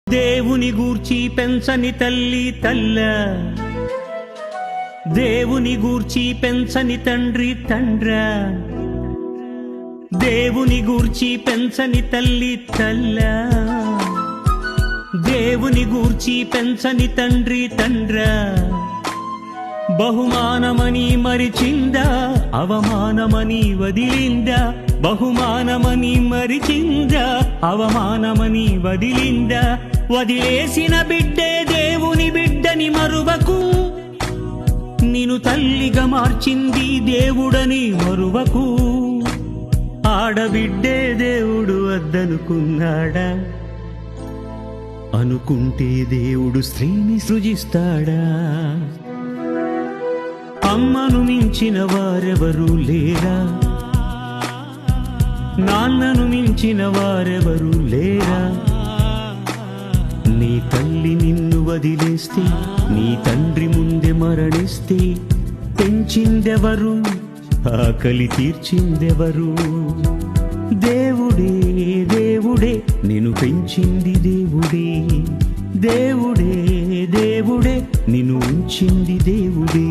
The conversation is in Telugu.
దేవుని గూర్చి పెంచని తల్లి తల్ల, దేవుని గూర్చి పెంచని తండ్రి తండ్ర, దేవుని గూర్చి పెంచని తల్లి తల్ల, దేవుని గూర్చి పెంచని తండ్రి తండ్ర. బహుమానమని మరిచిందా, అవమానమని వదిలిందా, బహుమానమని మరిచిందా, అవమానమని వదిలిందా. వదిలేసిన బిడ్డే దేవుని బిడ్డని మరువకు, నిన్ను తల్లిగా మార్చింది దేవుడని మరువకు. ఆడబిడ్డే దేవుడు వద్దనుకున్నాడా, అనుకుంటే దేవుడు స్త్రీని సృజిస్తాడా. అమ్మను మించిన వారెవరూ లేరా, నాన్నను మించిన వారెవరూ లేరా. నీ తల్లి నిన్ను వదిలేస్తే, నీ తండ్రి ముందే మరణిస్తే, పెంచిందెవరు, ఆకలి తీర్చిందెవరు. దేవుడే దేవుడే నిన్ను పెంచింది దేవుడే, దేవుడే దేవుడే నిన్ను ఉంచింది దేవుడే.